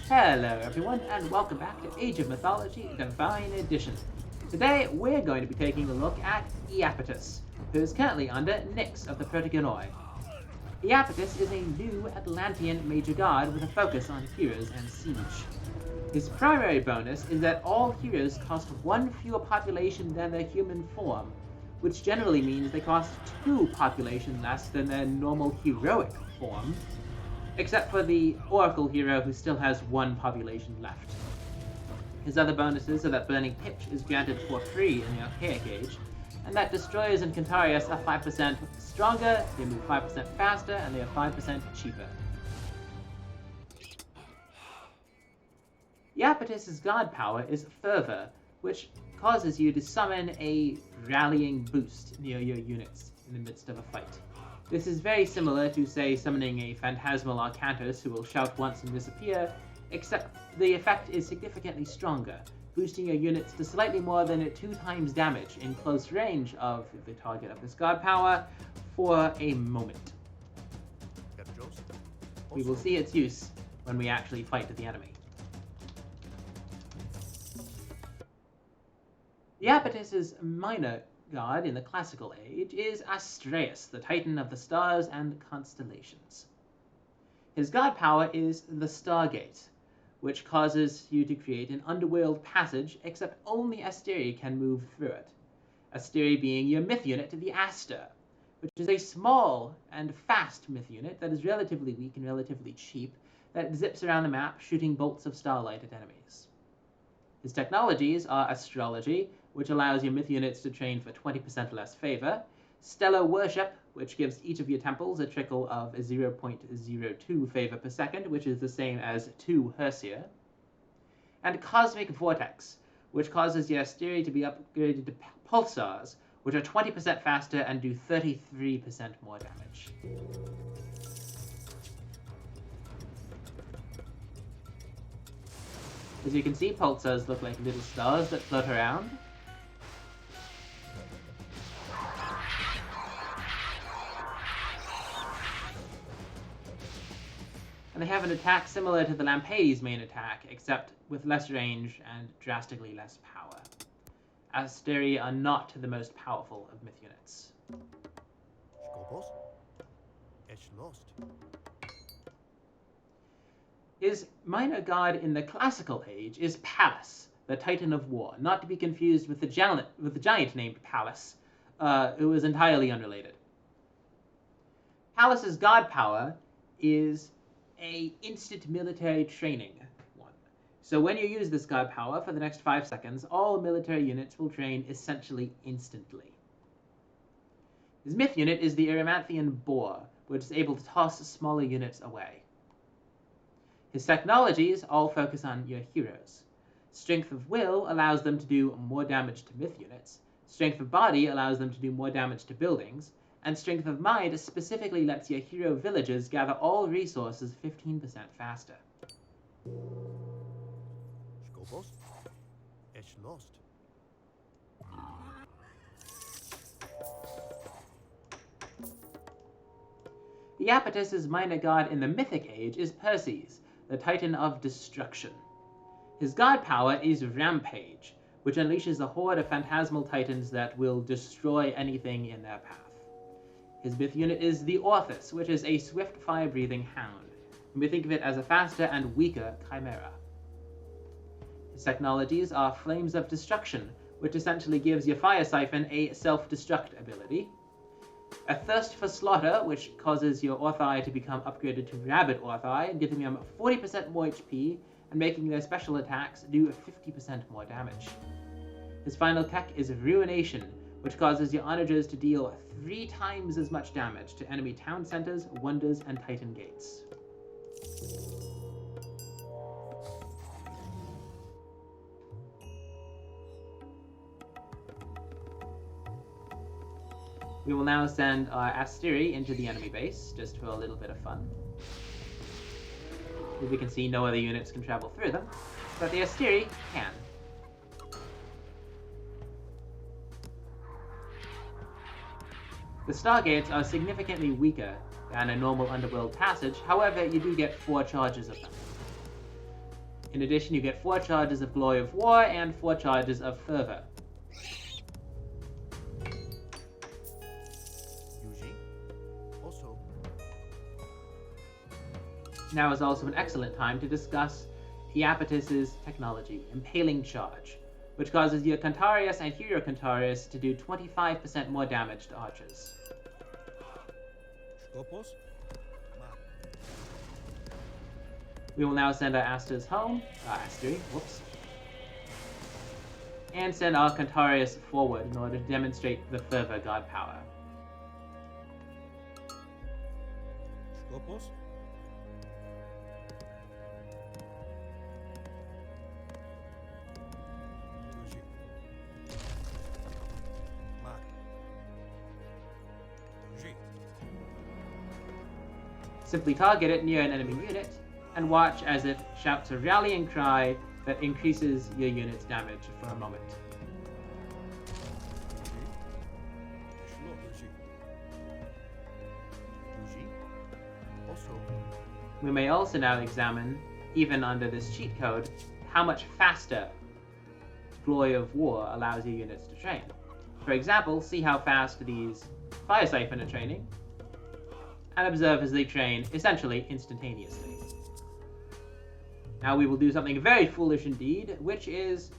Hello everyone, and welcome back to Age of Mythology Divine Edition. Today we're going to be taking a look at Iapetus, who is currently under Nyx of the Protagonoi. Iapetus is a new Atlantean major god with a focus on heroes and siege. His primary bonus is that all heroes cost one fewer population than their human form, which generally means they cost 2 population less than their normal heroic form, except for the Oracle hero who still has 1 population left. His other bonuses are that Burning Pitch is granted for free in the Archaic Age, and that Destroyers in Cantarius are 5% stronger, they move 5% faster, and they are 5% cheaper. Iapetus' god power is Fervor, which causes you to summon a rallying boost near your units in the midst of a fight. This is very similar to, say, summoning a Phantasmal Arcantus who will shout once and disappear, except the effect is significantly stronger, boosting your units to slightly more than 2 times damage in close range of the target of this god power for a moment. We will see its use when we actually fight the enemy. Iapetus' minor god in the Classical Age is Astraeus, the Titan of the stars and constellations. His god power is the Stargate, which causes you to create an underworld passage, except only Asteri can move through it. Asteri being your myth unit, the Aster, which is a small and fast myth unit that is relatively weak and relatively cheap, that zips around the map shooting bolts of starlight at enemies. His technologies are Astrology, which allows your myth units to train for 20% less favor, Stellar Worship, which gives each of your temples a trickle of 0.02 favor per second, which is the same as 2 Hersia, and Cosmic Vortex, which causes your Asteri to be upgraded to Pulsars, which are 20% faster and do 33% more damage. As you can see, Pulsars look like little stars that float around. And they have an attack similar to the Lampades' main attack, except with less range and drastically less power. Asteri are not the most powerful of myth units. His minor god in the Classical Age is Pallas, the Titan of War, not to be confused with the giant named Pallas, who is entirely unrelated. Pallas' god power is a instant military training one. So when you use this god power for the next 5 seconds, all military units will train essentially instantly. His myth unit is the Erymanthian Boar, which is able to toss smaller units away. His technologies all focus on your heroes. Strength of Will allows them to do more damage to myth units, Strength of Body allows them to do more damage to buildings, and Strength of Mind specifically lets your hero villages gather all resources 15% faster. Iapetus' minor god in the Mythic Age is Perses, the Titan of Destruction. His god power is Rampage, which unleashes a horde of phantasmal titans that will destroy anything in their path. His myth unit is the Orthus, which is a swift fire-breathing hound. You may think of it as a faster and weaker chimera. His technologies are Flames of Destruction, which essentially gives your Fire Siphon a self-destruct ability, a Thirst for Slaughter, which causes your Orthai to become upgraded to Rabid Orthai, giving them 40% more HP and making their special attacks do 50% more damage. His final tech is Ruination, which causes your onagers to deal 3 times as much damage to enemy town centers, wonders, and titan gates. We will now send our Asteri into the enemy base, just for a little bit of fun. As we can see, no other units can travel through them, but the Asteri can. The Stargates are significantly weaker than a normal underworld passage, however, you do get 4 charges of them. In addition, you get 4 charges of Glory of War and 4 charges of Fervor. Now is also an excellent time to discuss Iapetus' technology, Impaling Charge, which causes your Cantarius and Hero Cantarius to do 25% more damage to archers. We will now send our Asters home, and send our Cantarius forward in order to demonstrate the Fervor god power. Simply target it near an enemy unit, and watch as it shouts a rallying cry that increases your unit's damage for a moment. We may also now examine, even under this cheat code, how much faster Glory of War allows your units to train. For example, see how fast these Fire Siphon are training, and observe as they train essentially instantaneously. Now we will do something very foolish indeed, which is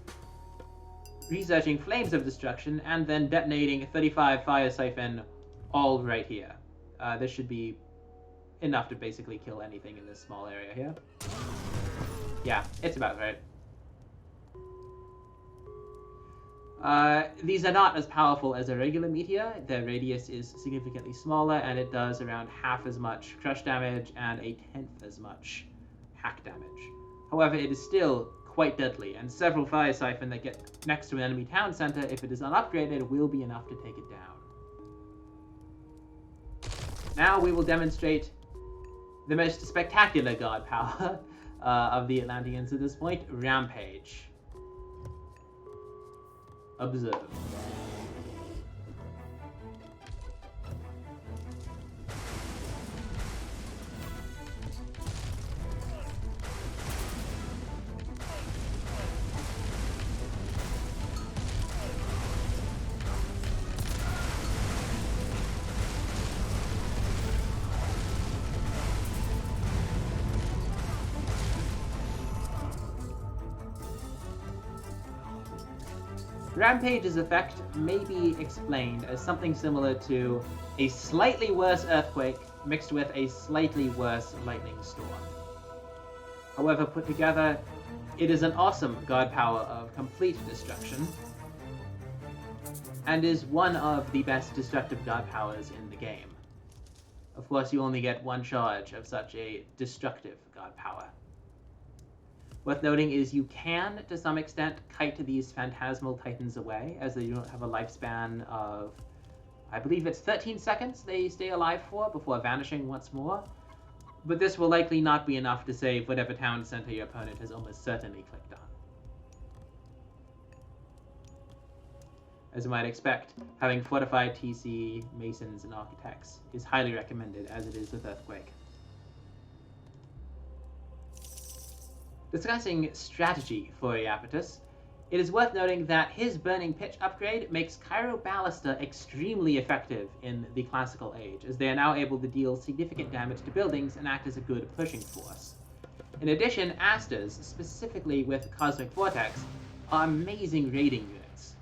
researching Flames of Destruction and then detonating 35 Fire Siphon all right here. This should be enough to basically kill anything in this small area here. Yeah, it's about right. These are not as powerful as a regular meteor. Their radius is significantly smaller, and it does around half as much crush damage and a tenth as much hack damage. However, it is still quite deadly, and several Fire Siphon that get next to an enemy town center, if it is unupgraded, will be enough to take it down. Now we will demonstrate the most spectacular god power of the Atlanteans at this point, Rampage. Observe. Rampage's effect may be explained as something similar to a slightly worse earthquake mixed with a slightly worse lightning storm. However, put together, it is an awesome god power of complete destruction, and is one of the best destructive god powers in the game. Of course, you only get one charge of such a destructive god power. Worth noting is you can, to some extent, kite these phantasmal titans away, as they don't have a lifespan of, I believe it's 13 seconds they stay alive for before vanishing once more. But this will likely not be enough to save whatever town center your opponent has almost certainly clicked on. As you might expect, having fortified TC, masons, and architects is highly recommended, as it is with Earthquake. Discussing strategy for Iapetus, it is worth noting that his Burning Pitch upgrade makes Cairo Ballista extremely effective in the Classical Age, as they are now able to deal significant damage to buildings and act as a good pushing force. In addition, Asters, specifically with Cosmic Vortex, are amazing raiding units,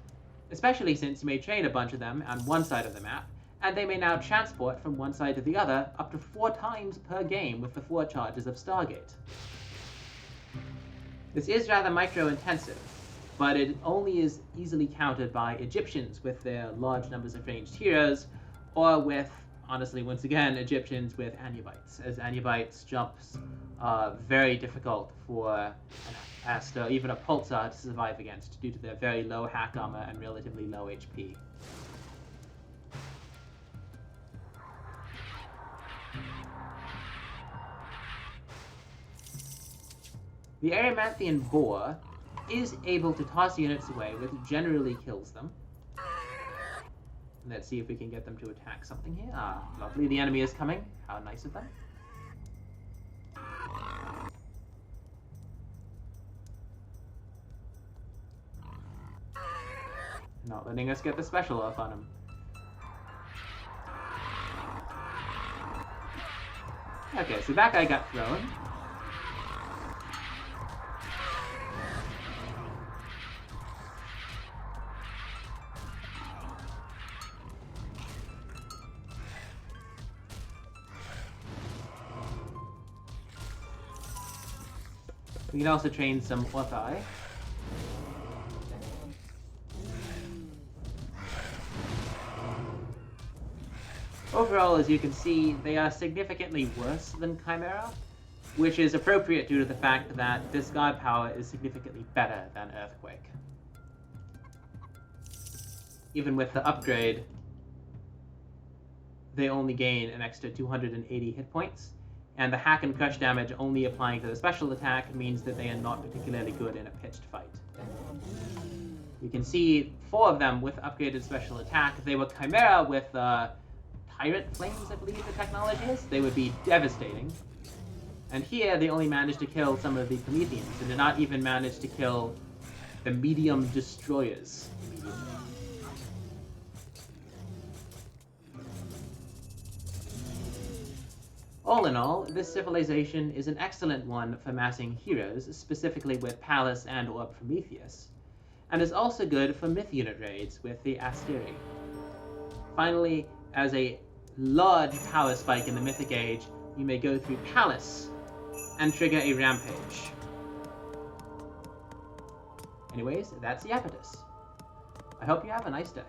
especially since you may train a bunch of them on one side of the map, and they may now transport from one side to the other up to 4 times per game with the 4 charges of Stargate. This is rather micro-intensive, but it only is easily countered by Egyptians with their large numbers of ranged heroes, or with, honestly, once again, Egyptians with Anubites, as Anubites jumps are very difficult for an Aster, even a Pulsar, to survive against due to their very low hack armor and relatively low HP. The Erymanthean Boar is able to toss units away, which generally kills them. Let's see if we can get them to attack something here. Ah, lovely. The enemy is coming. How nice of them. Not letting us get the special off on him. Okay, so that guy got thrown. We can also train some Orthai. Overall, as you can see, they are significantly worse than Chimera, which is appropriate due to the fact that this god power is significantly better than Earthquake. Even with the upgrade, they only gain an extra 280 hit points, and the hack and crush damage only applying to the special attack means that they are not particularly good in a pitched fight. You can see 4 of them with upgraded special attack. If they were Chimera with Tyrant Flames, I believe the technology is, they would be devastating. And here they only managed to kill some of the Prometheans, and did not even manage to kill the medium destroyers immediately. All in all, this civilization is an excellent one for massing heroes, specifically with Pallas and or Prometheus, and is also good for myth unit raids with the Astraeus. Finally, as a large power spike in the Mythic Age, you may go through Pallas and trigger a rampage. Anyways, that's Iapetus. I hope you have a nice day.